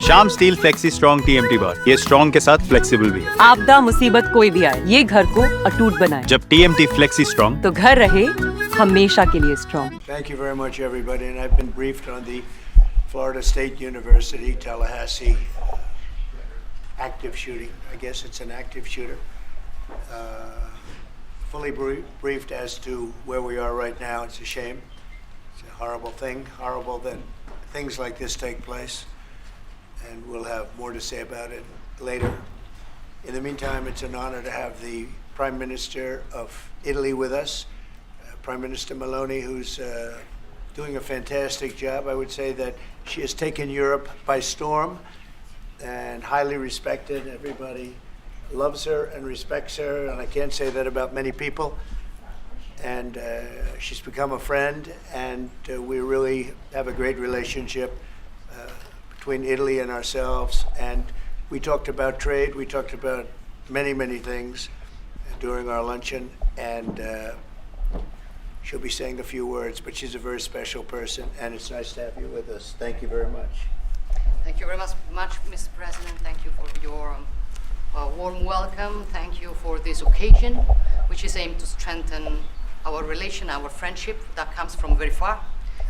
Shyam steel flexi strong TMT बार, ये strong के साथ फ्लेक्सिबल भी है। आपदा मुसीबत कोई भी आए, ये घर को अटूट बनाए। जब TMT फ्लेक्सी स्ट्रॉन्ग, तो घर रहे हमेशा के लिए strong. Thank you very much, everybody, and I've been briefed on the Florida State University, Tallahassee active shooting. I guess it's an active shooter. Fully briefed as to where we are right now. It's a shame. It's a horrible thing. Horrible that things like this take place. And we'll have more to say about it later. In the meantime, it's an honor to have the Prime Minister of Italy with us, Prime Minister Meloni, who's doing a fantastic job. I would say that she has taken Europe by storm and highly respected. Everybody loves her and respects her, and I can't say that about many people. And she's become a friend, and we really have a great relationship between Italy and ourselves. And we talked about trade, we talked about many, many things during our luncheon, and she'll be saying a few words, but she's a very special person, and it's nice to have you with us. Thank you very much. Thank you very much, Mr. President. Thank you for your warm welcome. Thank you for this occasion, which is aimed to strengthen our relation, our friendship that comes from very far.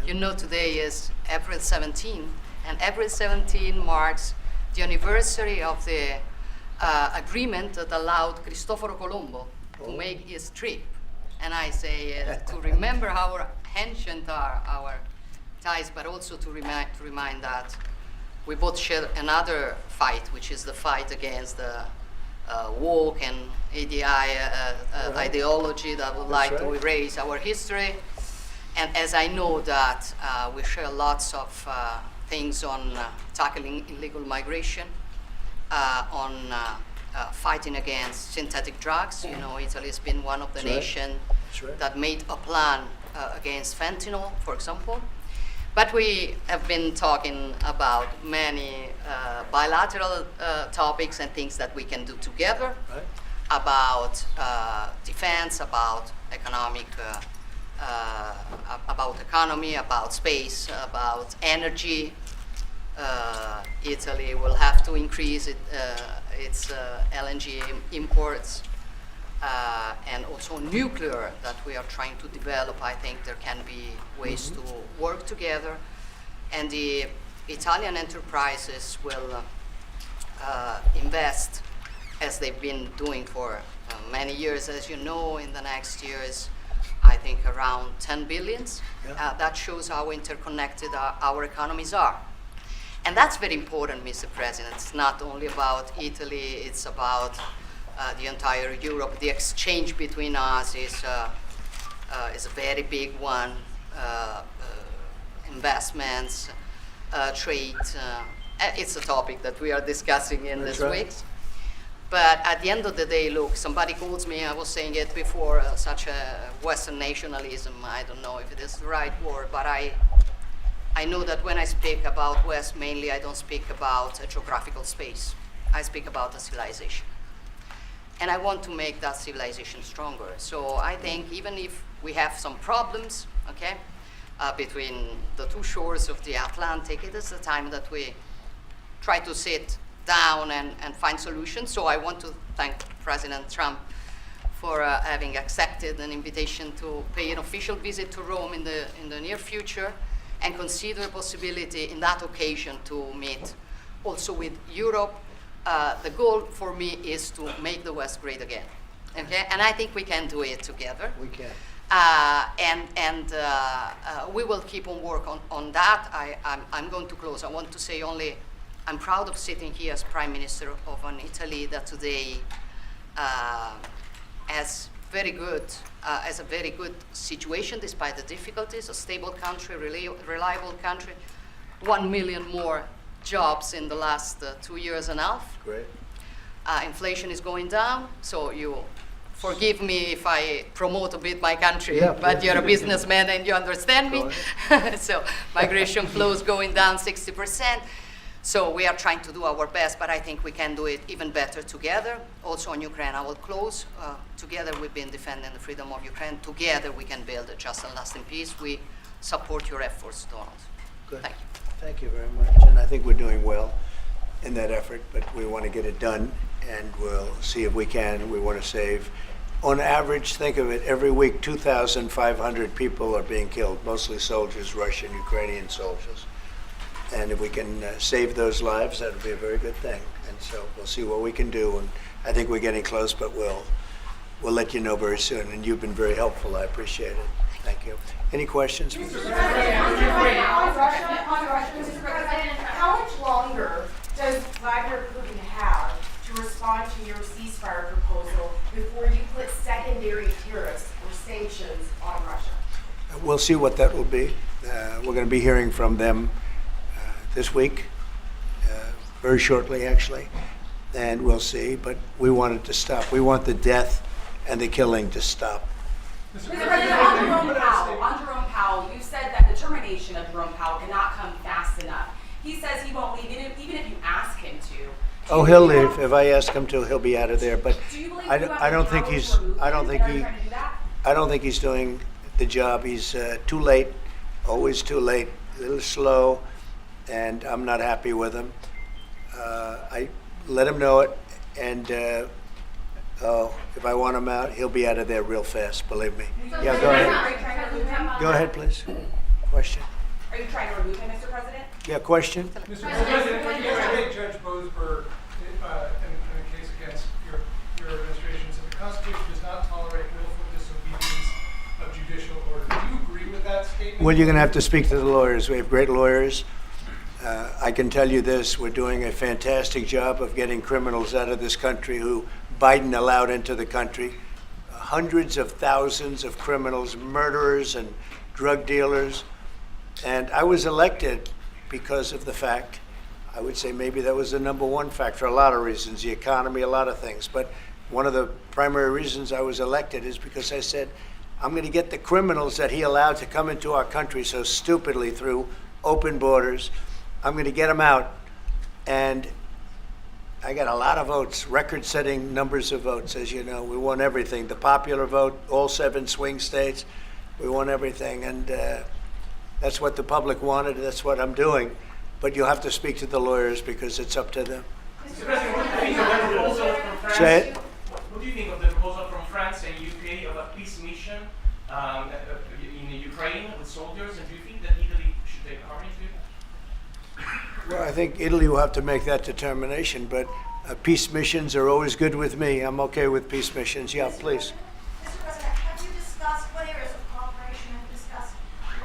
You know, today is April 17, and April 17 marks the anniversary of the agreement that allowed Cristoforo Colombo to make his trip. And I say to remember how ancient are our ties, but also to remind that we both share another fight, which is the fight against the woke and ideology that would like to erase our history. And as I know that we share lots of things on tackling illegal migration, on fighting against synthetic drugs. You know, Italy has been one of the nations that made a plan against fentanyl, for example. But we have been talking about many bilateral topics and things that we can do together, about defense, about economy, about space, about energy. Italy will have to increase its LNG imports, and also nuclear that we are trying to develop. I think there can be ways to work together, and the Italian enterprises will invest as they've been doing for many years. As you know, in the next years, I think around 10 billions. That shows how interconnected our economies are. And that's very important, Mr. President. It's not only about Italy, it's about the entire Europe. The exchange between us is a very big one. Investments, trade. It's a topic that we are discussing in this week. But at the end of the day, look, somebody calls me, I was saying it before, such a Western nationalism. I don't know if it is the right word, but I know that when I speak about West, mainly I don't speak about a geographical space. I speak about a civilization. And I want to make that civilization stronger. So I think even if we have some problems, okay, between the two shores of the Atlantic, it is the time that we try to sit down and find solutions. So I want to thank President Trump for having accepted an invitation to pay an official visit to Rome in the near future, and consider a possibility in that occasion to meet also with Europe. The goal for me is to make the West great again, okay? And I think we can do it together. We can. We will keep on work on that. I'm going to close. I want to say only, I'm proud of sitting here as Prime Minister of an Italy that today has a very good situation despite the difficulties, a stable country, reliable country, 1 million more jobs in the last 2 years and a half. Great. Inflation is going down, so you forgive me if I promote a bit my country, but you're a businessman and you understand me. So migration flows going down 60%. So we are trying to do our best, but I think we can do it even better together. Also on Ukraine, I will close. Together we've been defending the freedom of Ukraine. Together we can build a just and lasting peace. We support your efforts, Donald. Good. Thank you. Thank you very much, and I think we're doing well. in that effort, but we want to get it done, and we'll see if we can. We want to save, on average, think of it, every week 2,500 people are being killed, mostly soldiers, Russian, Ukrainian soldiers. And if we can save those lives, that would be a very good thing. And so we'll see what we can do. And I think we're getting close, but we'll let you know very soon. And you've been very helpful. I appreciate it. Thank you. Any questions? Mr. President, how much longer does Vladimir Putin have to respond to your ceasefire proposal before you put secondary tariffs or sanctions on Russia? We'll see what that will be. We're going to be hearing from them this week, very shortly actually, and we'll see. But we want it to stop. We want the death and the killing to stop. Mr. President, on Jerome Powell, you said that the termination of Jerome Powell cannot come fast enough. He says he won't leave, even if you ask him to. Oh, he'll leave. If I ask him to, he'll be out of there. But Do you believe I don't think he's. I don't think he's doing the job. He's too late, always too late, a little slow, and I'm not happy with him. I let him know it, and if I want him out, he'll be out of there real fast, believe me. Yeah, go ahead. Are you trying to remove him? Go ahead, please. Question? Are you trying to remove him, Mr. President? Yeah, question? Mr. President, when you made Judge Boasberg in a case against your administration, said the Constitution does not tolerate willful disobedience of judicial order. Do you agree with that statement? Well, you're going to have to speak to the lawyers. We have great lawyers. I can tell you this, we're doing a fantastic job of getting criminals out of this country who Biden allowed into the country. Hundreds of thousands of criminals, murderers and drug dealers. And I was elected because of the fact, I would say maybe that was the number one fact for a lot of reasons, the economy, a lot of things. But one of the primary reasons I was elected is because I said, I'm going to get the criminals that he allowed to come into our country so stupidly through open borders. I'm going to get them out. And I got a lot of votes, record-setting numbers of votes, as you know. We won everything. The popular vote, all 7 swing states, we won everything. And that's what the public wanted. That's what I'm doing. But you'll have to speak to the lawyers because it's up to them. Mr. President, what do you think of the proposal from France? Say it. What do you think of the proposal from France and UK of a peace mission in Ukraine with soldiers? And do you think that Italy should take part into it? Well, I think Italy will have to make that determination, but peace missions are always good with me. I'm okay with peace missions. Yeah, please. Mr. President, have you discussed what areas of cooperation have you discussed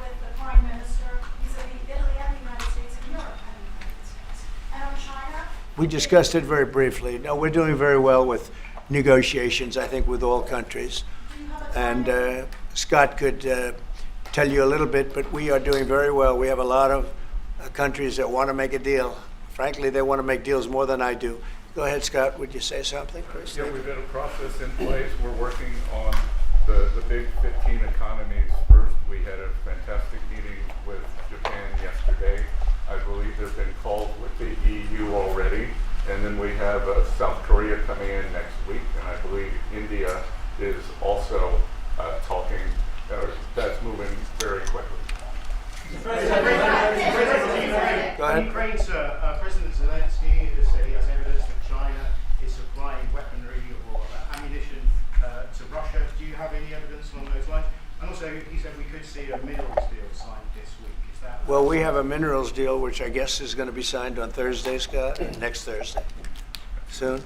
with the Prime Minister vis-a-vis Italy and the United States and Europe and the United States? And on China? We discussed it very briefly. No, we're doing very well with negotiations, I think, with all countries. And Scott could tell you a little bit, but we are doing very well. We have a lot of countries that want to make a deal. Frankly, they want to make deals more than I do. Go ahead, Scott. Would you say something, Chris? Yeah, we've got a process in place. We're working on the big 15 economies first. We had a fantastic meeting with Japan yesterday. I believe there have been calls with the EU already. And then we have South Korea coming in next week. And I believe India is also talking. That's moving very quickly. Go ahead. Ukraine's President Zelensky has said he has evidence that China is supplying weaponry or ammunition to Russia. Do you have any evidence along those lines? And also, he said we could see a minerals deal signed this week. Is that? Well, we have a minerals deal, which I guess is going to be signed on Thursday, Scott, next Thursday, soon.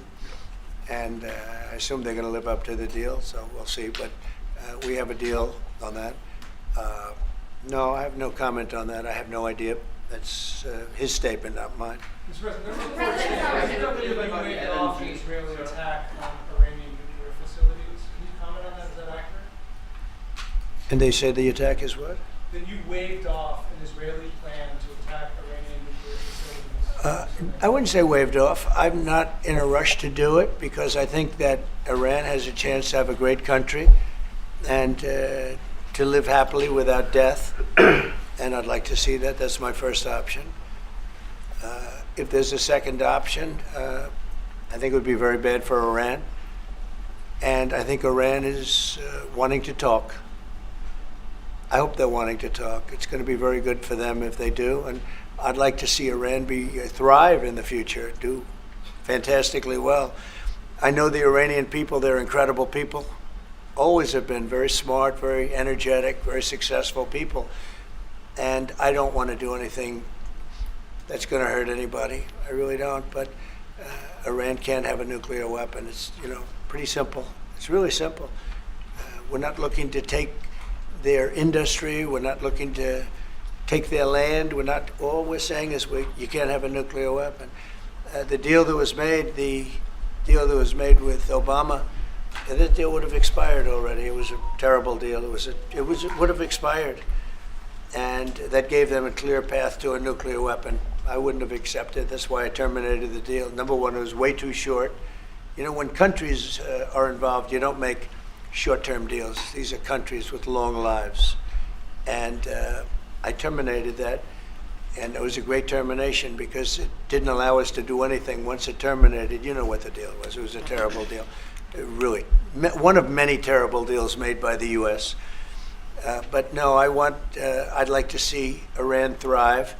And I assume they're going to live up to the deal, so we'll see. But we have a deal on that. No, I have no comment on that. I have no idea. That's his statement, not mine. Mr. President, there were reports that you waved off an Israeli attack on Iranian nuclear facilities. Can you comment on that? Is that accurate? And they say the attack is what? That you waved off an Israeli plan to attack Iranian nuclear facilities. I wouldn't say waved off. I'm not in a rush to do it because I think that Iran has a chance to have a great country and to live happily without death. And I'd like to see that. That's my first option. If there's a second option, I think it would be very bad for Iran. And I think Iran is wanting to talk. I hope they're wanting to talk. It's going to be very good for them if they do. And I'd like to see Iran thrive in the future, do fantastically well. I know the Iranian people, they're incredible people. Always have been very smart, very energetic, very successful people. And I don't want to do anything that's going to hurt anybody. I really don't. But Iran can't have a nuclear weapon. It's, pretty simple. It's really simple. We're not looking to take their industry. We're not looking to take their land. All we're saying is you can't have a nuclear weapon. The deal that was made with Obama, that deal would have expired already. It was a terrible deal. It would have expired, and that gave them a clear path to a nuclear weapon. I wouldn't have accepted. That's why I terminated the deal. Number one, it was way too short. When countries are involved, you don't make short-term deals. These are countries with long lives, and I terminated that. And it was a great termination because it didn't allow us to do anything. Once it terminated, you know what the deal was. It was a terrible deal. Really, one of many terrible deals made by the U.S. But no, I'd like to see Iran thrive.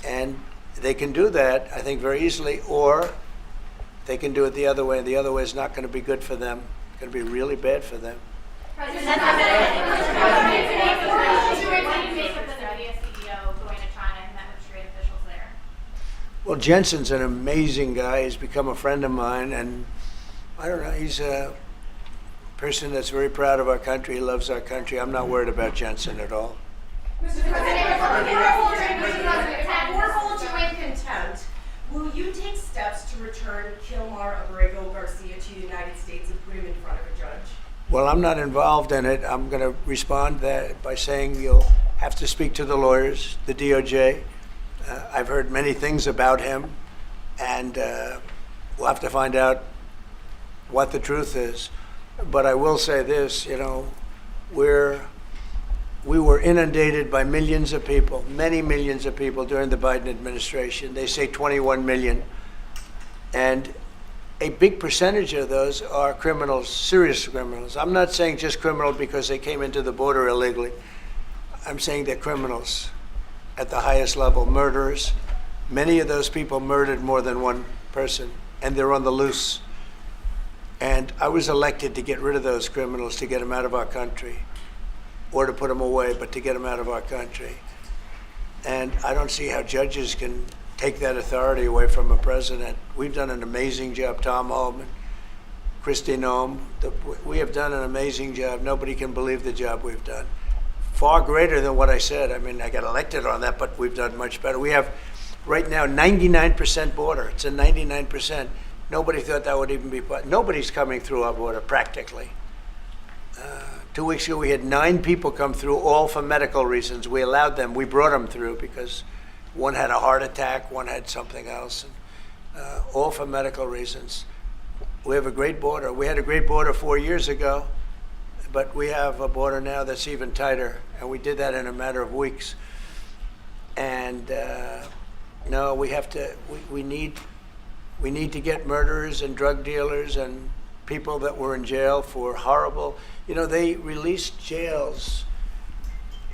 And they can do that, I think, very easily, or they can do it the other way. And the other way is not going to be good for them. It's going to be really bad for them. Well, Jensen's an amazing guy. He's become a friend of mine, and I don't know, he's a person that's very proud of our country. He loves our country. I'm not worried about Jensen at all. Mr. President, before hold you in contempt, will you take steps to return Kilmar Abrego Garcia to the United States and put him in front of a judge? Well, I'm not involved in it. I'm going to respond by saying you'll have to speak to the lawyers, the DOJ. I've heard many things about him, and we'll have to find out what the truth is. But I will say this, we were inundated by millions of people, many millions of people during the Biden administration. They say 21 million. And a big percentage of those are criminals, serious criminals. I'm not saying just criminal because they came into the border illegally. I'm saying they're criminals at the highest level, murderers. Many of those people murdered more than one person, and they're on the loose. And I was elected to get rid of those criminals, to get them out of our country, or to put them away, but to get them out of our country. And I don't see how judges can take that authority away from a president. We've done an amazing job, Tom Homan, Kristi Noem. We have done an amazing job. Nobody can believe the job we've done. Far greater than what I said. I mean, I got elected on that, but we've done much better. We have right now 99% border. It's a 99%. Nobody thought that would even be, nobody's coming through our border practically. 2 weeks ago, we had 9 people come through, all for medical reasons. We allowed them, we brought them through because one had a heart attack, one had something else, and, all for medical reasons. We have a great border. We had a great border 4 years ago, but we have a border now that's even tighter, and we did that in a matter of weeks. And no, we have to, we need to get murderers and drug dealers and people that were in jail for horrible, they released jails,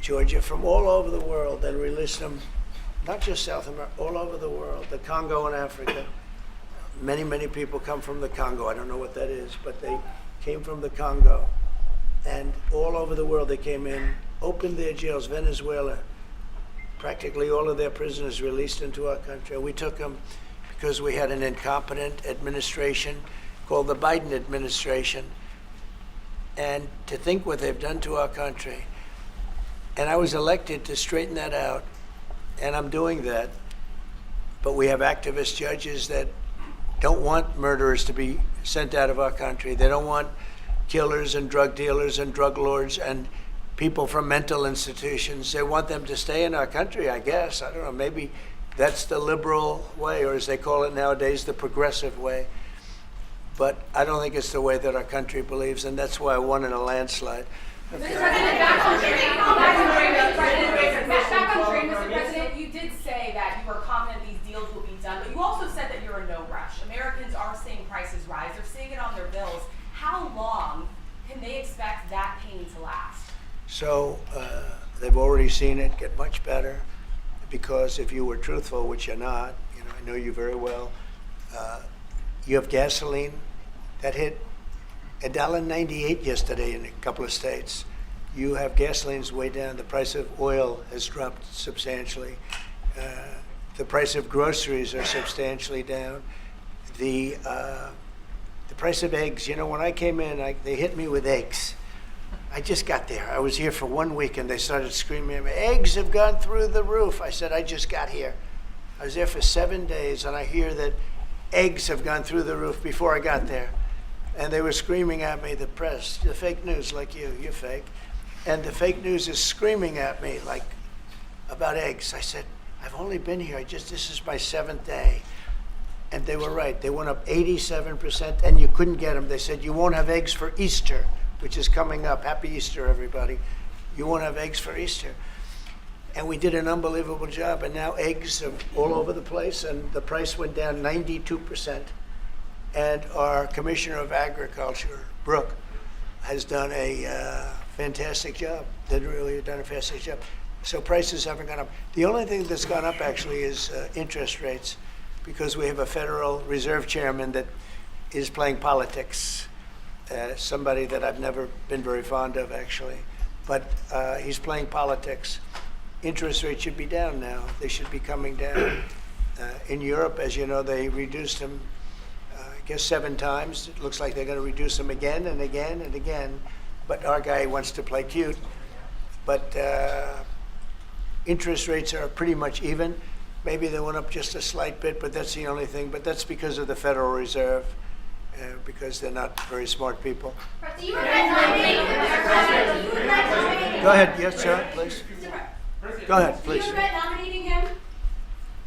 Georgia, from all over the world. They released them, not just South America, all over the world, the Congo and Africa. Many, many people come from the Congo. I don't know what that is, but they came from the Congo. And all over the world they came in, opened their jails. Venezuela, practically all of their prisoners released into our country. We took them because we had an incompetent administration called the Biden administration. And to think what they've done to our country. And I was elected to straighten that out, and I'm doing that. But we have activist judges that don't want murderers to be sent out of our country. They don't want killers and drug dealers and drug lords and people from mental institutions. They want them to stay in our country, I guess. I don't know, maybe that's the liberal way, or as they call it nowadays, the progressive way. But I don't think it's the way that our country believes, and that's why I won in a landslide. Mr. President, back on train, Mr. President, you did say that you were confident these deals will be done, but you also said that you're in no rush. Americans are seeing prices rise. They're seeing it on their bills. How long can they expect that pain to last? So they've already seen it get much better. because if you were truthful, which you're not, I know you very well, you have gasoline that hit $1.98 yesterday in a couple of states. You have gasoline's way down. The price of oil has dropped substantially. The price of groceries are substantially down. The price of eggs, when I came in, they hit me with eggs. I just got there. I was here for 1 week and they started screaming at me, eggs have gone through the roof. I said, I just got here. I was there for 7 days and I hear that eggs have gone through the roof before I got there. And they were screaming at me, the press, the fake news like you're fake. And the fake news is screaming at me like about eggs. I said, I've only been here, this is my 7th day. And they were right. They went up 87% and you couldn't get them. They said, you won't have eggs for Easter, which is coming up. Happy Easter, everybody. You won't have eggs for Easter. And we did an unbelievable job. And now eggs are all over the place and the price went down 92%. And our Commissioner of Agriculture, Brooke, has done a fantastic job. They really have done a fantastic job. So prices haven't gone up. The only thing that's gone up actually is interest rates, because we have a Federal Reserve Chairman that is playing politics. Somebody that I've never been very fond of, actually. But he's playing politics. Interest rates should be down now. They should be coming down. In Europe, as you know, they reduced them, I guess 7 times. It looks like they're going to reduce them again and again and again. But our guy wants to play cute. But interest rates are pretty much even. Maybe they went up just a slight bit, but that's the only thing. But that's because of the Federal Reserve, because they're not very smart people. Do you regret nominating him? Go ahead. Yes, sir, please. Go ahead, please. Do you regret nominating him,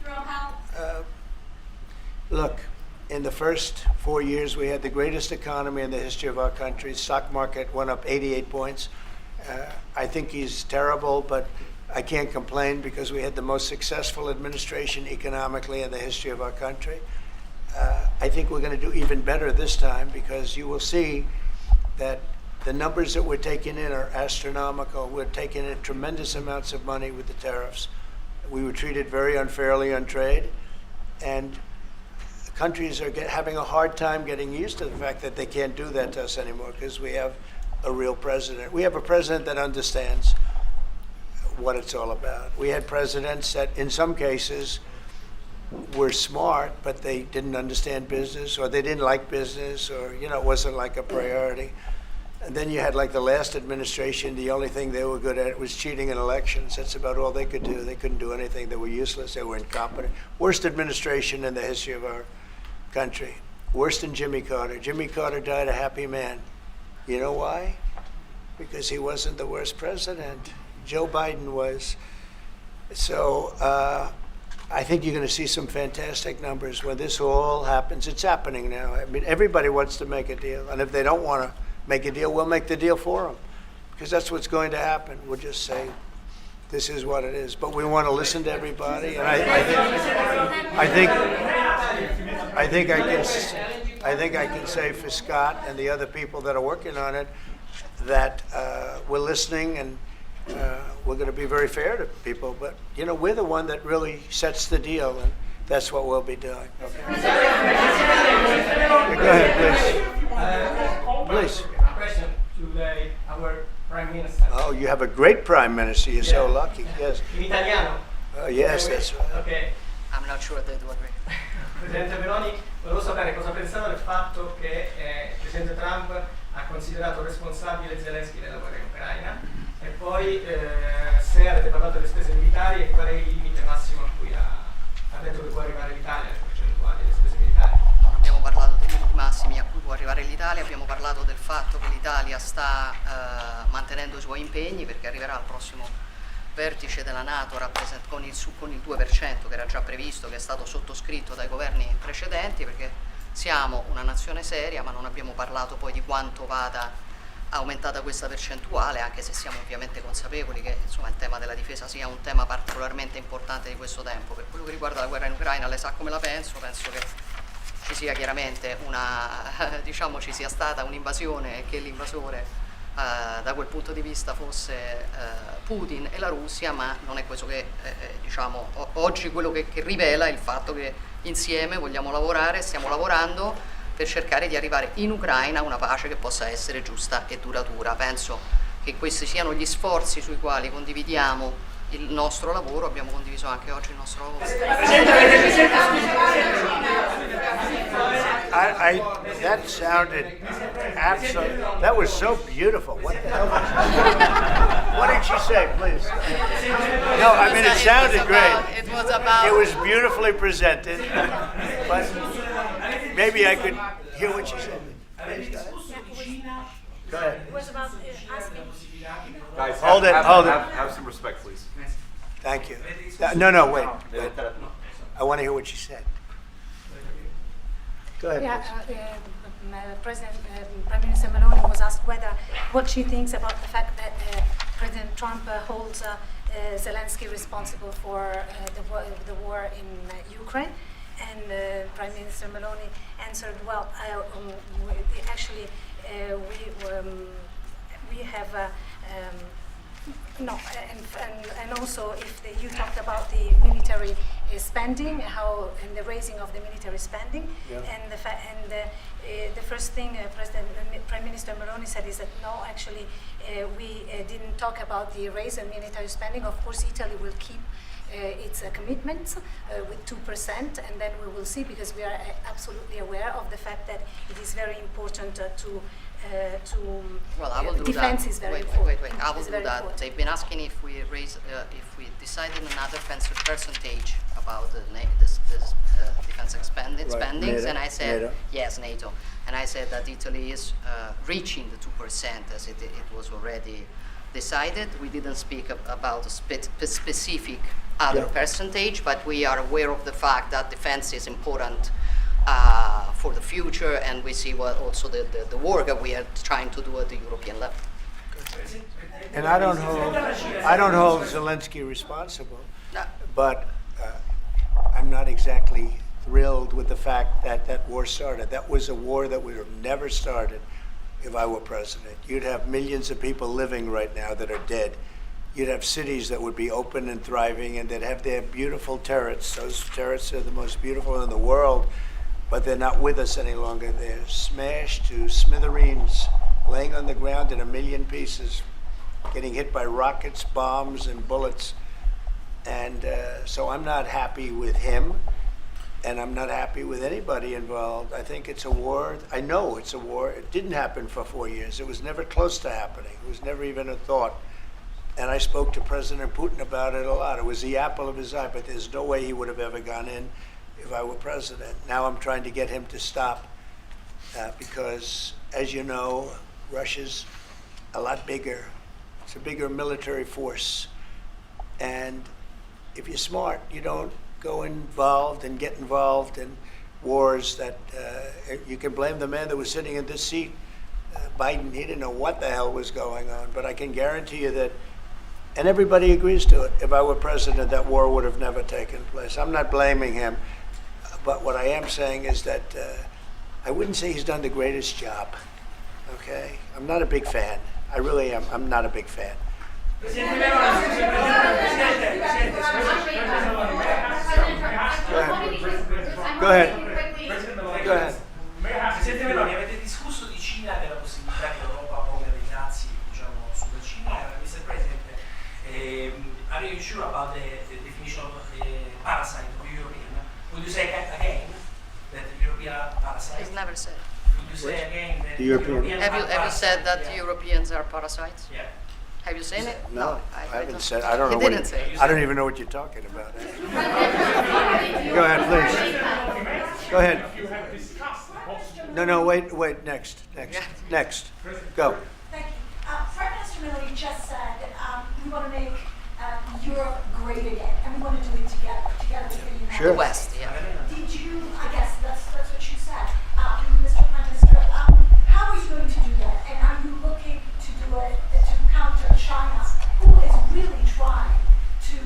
Jerome Powell? Look, in the first 4 years, we had the greatest economy in the history of our country. Stock market went up 88 points. I think he's terrible, but I can't complain because we had the most successful administration economically in the history of our country. I think we're going to do even better this time because you will see that the numbers that we're taking in are astronomical. We're taking in tremendous amounts of money with the tariffs. We were treated very unfairly on trade, and countries are having a hard time getting used to the fact that they can't do that to us anymore because we have a real president. We have a president that understands what it's all about. We had presidents that in some cases were smart, but they didn't understand business, or they didn't like business, or it wasn't like a priority. And then you had like the last administration, the only thing they were good at was cheating in elections. That's about all they could do. They couldn't do anything. They were useless. They were incompetent. Worst administration in the history of our country. Worse than Jimmy Carter. Jimmy Carter died a happy man. You know why? Because he wasn't the worst president. Joe Biden was. So I think you're going to see some fantastic numbers when this all happens. It's happening now. I mean, everybody wants to make a deal. And if they don't want to make a deal, we'll make the deal for them. Because that's what's going to happen. We'll just say, this is what it is. But we want to listen to everybody. And I think I can say for Scott and the other people that are working on it that we're listening and we're going to be very fair to people. But, we're the one that really sets the deal, and that's what we'll be doing. Okay? Go ahead, please. Question to our Prime Minister. Oh, you have a great Prime Minister. You're so lucky. Yes. In italiano. Yes, that's right. Okay. I'm not sure they do agree. Presidente Meloni, volevo sapere cosa pensava del fatto che il Presidente Trump ha considerato responsabile Zelensky della guerra in Ucraina e poi se avete parlato delle spese militari e qual è il limite massimo a cui ha detto che può arrivare l'Italia, le percentuali delle spese militari. Non abbiamo parlato dei limiti massimi a cui può arrivare l'Italia, abbiamo parlato del fatto che l'Italia sta mantenendo i suoi impegni perché arriverà al prossimo vertice della NATO con il 2% che era già previsto, che è stato sottoscritto dai governi precedenti, perché siamo una nazione seria, ma non abbiamo parlato poi di quanto vada aumentata questa percentuale, anche se siamo ovviamente consapevoli che il tema della difesa sia un tema particolarmente importante di questo tempo. Per quello che riguarda la guerra in Ucraina, lei sa come la penso che ci sia chiaramente ci sia stata un'invasione e che l'invasore da quel punto di vista fosse Putin e la Russia, ma non è questo che diciamo oggi quello che rivela è il fatto che insieme vogliamo lavorare, stiamo lavorando per cercare di arrivare in Ucraina a una pace che possa essere giusta e duratura. Penso che questi siano gli sforzi sui quali condividiamo il nostro lavoro, abbiamo condiviso anche oggi il nostro lavoro. That sounded absolutely, that was so beautiful. What the hell was that? What did she say, please? No, I mean, it sounded great. It was about. It was beautifully presented, but maybe I could hear what she said. Go ahead. It was about asking. Guys, Hold it, hold it. Have some respect, please. Thank you. No, wait. I want to hear what she said. Go ahead. Prime Minister Meloni was asked what she thinks about the fact that President Trump holds Zelensky responsible for the war in Ukraine, and Prime Minister Meloni answered, "Well, actually, we have." No, and also if you talked about the military spending, and the raising of the military spending, and the first thing Prime Minister Meloni said is that no, actually we didn't talk about the raise in military spending. Of course, Italy will keep its commitments with 2%, and then we will see, because we are absolutely aware of the fact that it is very important Well, I will do defense that. is very wait, important. Wait. I will do that. Important. They've been asking if we decided another percentage about the defense spendings, and I said NATO. yes, NATO, and I said that Italy is reaching the 2% as it was already decided. We didn't speak about a specific other percentage, but we are aware of the fact that defense is important for the future, and we see what also the work that we are trying to do at the European level. And I don't hold Zelensky responsible, No. but I'm not exactly thrilled with the fact that that war started. That was a war that would have never started if I were president. You'd have millions of people living right now that are dead. You'd have cities that would be open and thriving, and they'd have their beautiful turrets. Those turrets are the most beautiful in the world, but they're not with us any longer. They're smashed to smithereens, laying on the ground in a million pieces, getting hit by rockets, bombs, and bullets. And so I'm not happy with him, and I'm not happy with anybody involved. I think it's a war. I know it's a war. It didn't happen for 4 years. It was never close to happening. It was never even a thought. And I spoke to President Putin about it a lot. It was the apple of his eye, but there's no way he would have ever gone in if I were president. Now I'm trying to get him to stop because, as you know, Russia's a lot bigger. It's a bigger military force. And if you're smart, you don't go involved and get involved in wars that you can blame the man that was sitting in this seat, Biden. He didn't know what the hell was going on. But I can guarantee you that, and everybody agrees to it, if I were president, that war would have never taken place. I'm not blaming him. But what I am saying is that I wouldn't say he's done the greatest job, okay? I'm not a big fan. I really am. I'm not a big fan. Go ahead. Presidente Meloni, avete discusso di Cina e della possibilità che l'Europa ponga dei dazi, diciamo, sulla Cina. Mr. President, are you sure about the definition of parasite of European? Would you say again that European are parasites? It's never said. Would you say again that The European- Europeans Have are you said that parasites? Europeans are parasites? Yeah. Have you seen it? No, I haven't said. I don't He know what. didn't say. I don't even know what you're talking about. Go ahead, please. Go ahead. No, wait. Next. Go. Thank you. Prime Minister Meloni just said we want to make Europe great again, and we want to do it together with the United Sure. The West, yeah. Did you? I guess that's what you said, Mr. Prime Minister. How are you going to do that? And are you looking to do it to counter China, who is really trying to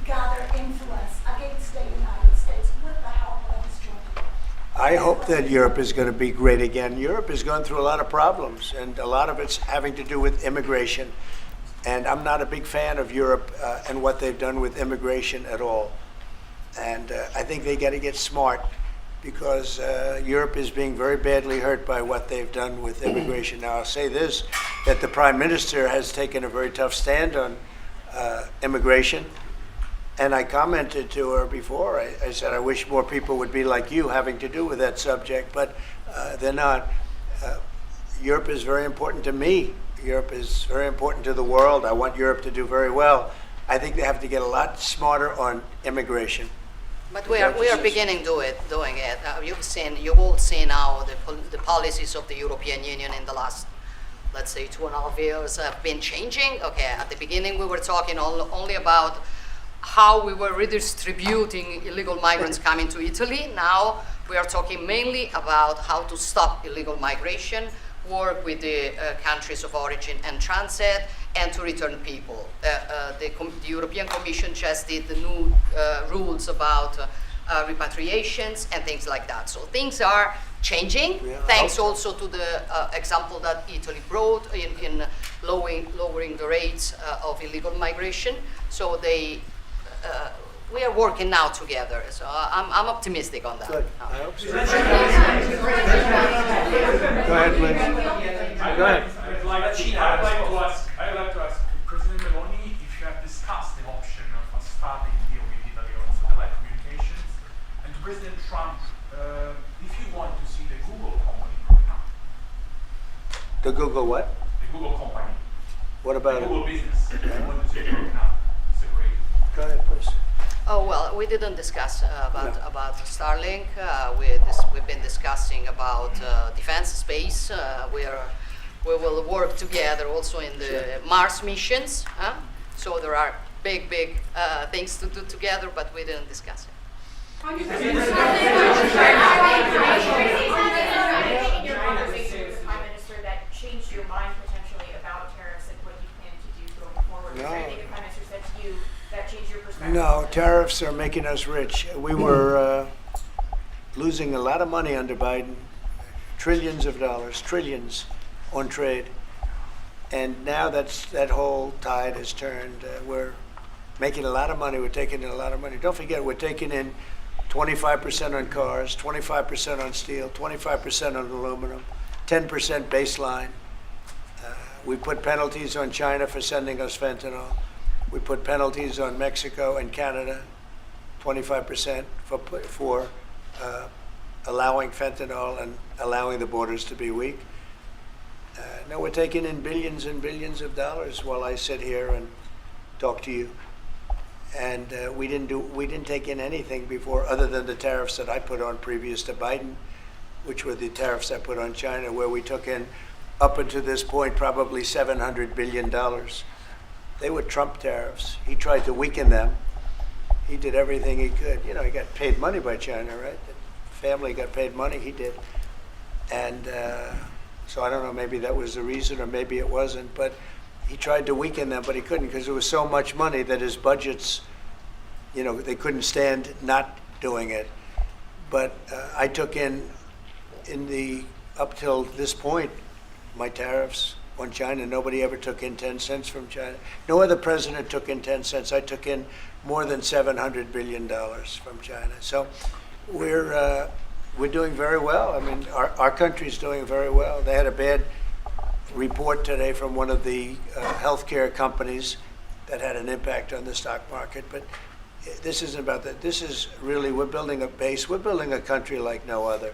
gather influence against the United States with the help of this joint? I hope that Europe is going to be great again. Europe is going through a lot of problems, and a lot of it's having to do with immigration. And I'm not a big fan of Europe and what they've done with immigration at all. And I think they got to get smart, because Europe is being very badly hurt by what they've done with immigration. Now, I'll say this, that the Prime Minister has taken a very tough stand on immigration. And I commented to her before, I said, I wish more people would be like you having to do with that subject, but they're not. Europe is very important to me. Europe is very important to the world. I want Europe to do very well. I think they have to get a lot smarter on immigration. But we are beginning doing it. You've all seen how the policies of the European Union in the last, let's say, 2.5 years have been changing. Okay, at the beginning we were talking only about how we were redistributing illegal migrants coming to Italy. Now we are talking mainly about how to stop illegal migration, work with the countries of origin and transit, and to return people. The European Commission just did the new rules about repatriations and things like that. So things are changing, thanks also to the example that Italy brought in lowering the rates of illegal migration. So we are working now together. So I'm optimistic on that. Good. I hope so. Go ahead, please. Go ahead. I'd like to ask President Meloni if you have discussed the option of a starting deal with Italy on satellite communications, and to President Trump, if you want to see the Google company growing up. The Google what? The Google company. What about the it? Google business. I want to see it growing up. Separate. Go ahead, please. Oh, well, we didn't discuss about Starlink. We've been discussing about defense space. We will work together also in the Mars missions. So there are big things to do together, but we didn't discuss it. In your conversation with the Prime Minister that changed your mind potentially about tariffs and what you plan to do going forward? No. Is there anything the Prime Minister said to you that changed your perspective? No, tariffs are making us rich. We were losing a lot of money under Biden, trillions of dollars, trillions on trade. And now that whole tide has turned. We're making a lot of money. We're taking in a lot of money. Don't forget, we're taking in 25% on cars, 25% on steel, 25% on aluminum, 10% baseline. We put penalties on China for sending us fentanyl. We put penalties on Mexico and Canada, 25% for allowing fentanyl and allowing the borders to be weak. Now we're taking in billions and billions of dollars while I sit here and talk to you. And we didn't take in anything before, other than the tariffs that I put on previous to Biden, which were the tariffs I put on China, where we took in, up until this point, probably $700 billion. They were Trump tariffs. He tried to weaken them. He did everything he could. You know, he got paid money by China, right? The family got paid money, he did. And so I don't know, maybe that was the reason, or maybe it wasn't, but he tried to weaken them, but he couldn't, because there was so much money that his budgets, you know, they couldn't stand not doing it. But I took in up till this point, my tariffs on China. Nobody ever took in 10 cents from China. No other president took in 10 cents. I took in more than $700 billion from China. So we're doing very well. I mean, our country's doing very well. They had a bad report today from one of the healthcare companies that had an impact on the stock market. But this isn't about that. This is really, we're building a base. We're building a country like no other.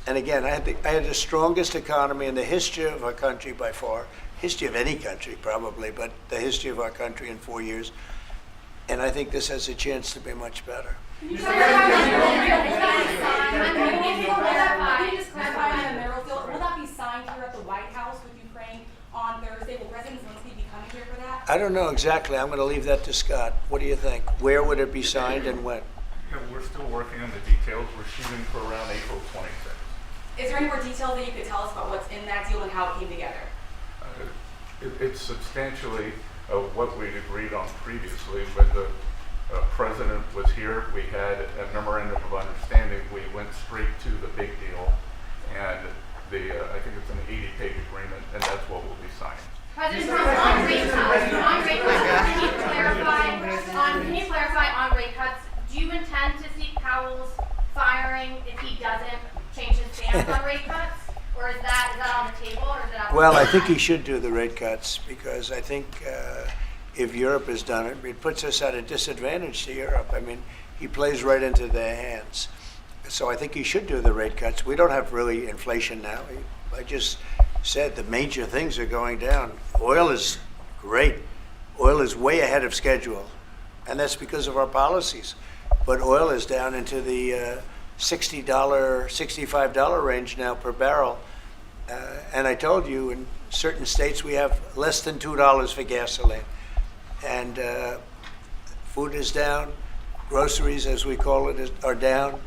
And again, I had the strongest economy in the history of our country by far, history of any country probably, but the history of our country in 4 years. And I think this has a chance to be much better. Can you just clarify on the mineral field? Will that be signed here at the White House with Ukraine on Thursday? Will President Zelensky be coming here for that? I don't know exactly. I'm going to leave that to Scott. What do you think? Where would it be signed and when? Yeah, we're still working on the details. We're shooting for around April 26th. Is there any more detail that you could tell us about what's in that deal and how it came together? It's substantially what we'd agreed on previously, but president was here. We had a memorandum of understanding. We went straight to the big deal, and I think it's an 80-page agreement, and that's what will be signed. President Trump, on rate cuts, can you clarify on rate cuts, do you intend to seek Powell's firing if he doesn't change his stance on rate cuts? Or is that on the table, or is it out? Well, I think he should do the rate cuts, because I think if Europe has done it, it puts us at a disadvantage to Europe. I mean, he plays right into their hands. So I think he should do the rate cuts. We don't have really inflation now. I just said the major things are going down. Oil is great. Oil is way ahead of schedule, and that's because of our policies. But oil is down into the $60, $65 range now per barrel. And I told you, in certain states we have less than $2 for gasoline. And food is down. Groceries, as we call it, are down.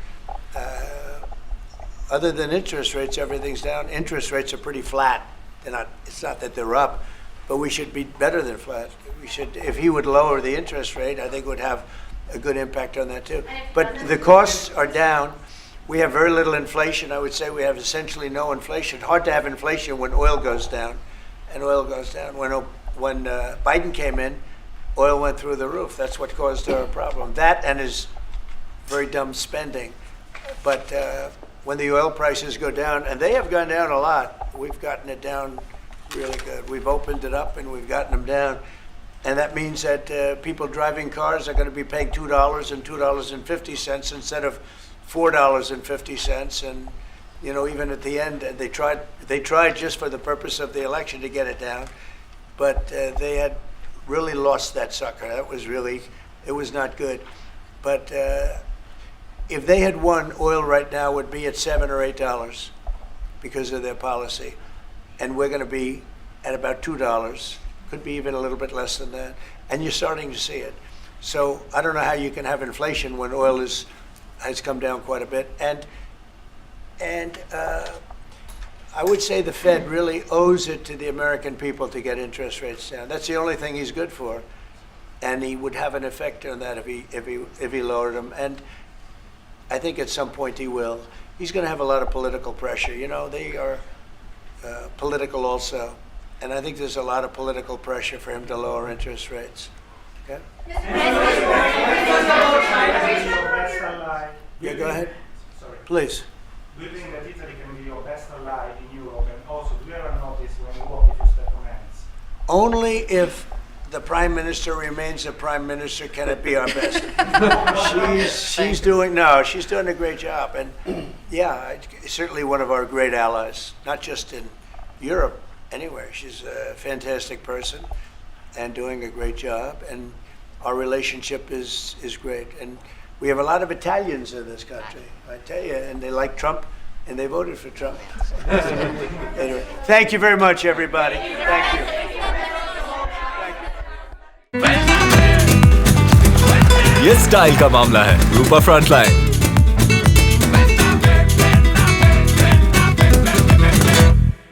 Other than interest rates, everything's down. Interest rates are pretty flat. It's not that they're up, but we should be better than flat. We should, if he would lower the interest rate, I think it would have a good impact on that too. But the costs are down. We have very little inflation. I would say we have essentially no inflation. Hard to have inflation when oil goes down, and oil goes down. When Biden came in, oil went through the roof. That's what caused our problem. That and his very dumb spending. But when the oil prices go down, and they have gone down a lot, we've gotten it down really good. We've opened it up and we've gotten them down. And that means that people driving cars are going to be paying $2 and $2.50 instead of $4.50. And even at the end, they tried just for the purpose of the election to get it down, but they had really lost that sucker. It was not good. But if they had won, oil right now would be at $7 or $8 because of their policy, and we're going to be at about $2. Could be even a little bit less than that, and you're starting to see it. So I don't know how you can have inflation when oil has come down quite a bit, and I would say the Fed really owes it to the American people to get interest rates down. That's the only thing he's good for, and he would have an effect on that if he lowered them. And I think at some point he will. He's going to have a lot of political pressure. They are political also. And I think there's a lot of political pressure for him to lower interest rates. Okay? Yeah, go ahead. Sorry. Please. Do you think that Italy can be your best ally in Europe? And also, do you ever notice when you walk, if you step on hands? Only if the prime minister remains the prime minister can it be our best. she's doing a great job. And yeah, certainly one of our great allies, not just in Europe, anywhere. She's a fantastic person and doing a great job, and our relationship is great. And we have a lot of Italians in this country, I tell you, and they like Trump, and they voted for Trump. Anyway, thank you very much, everybody. Thank you. ये style का मामला है रूपा frontline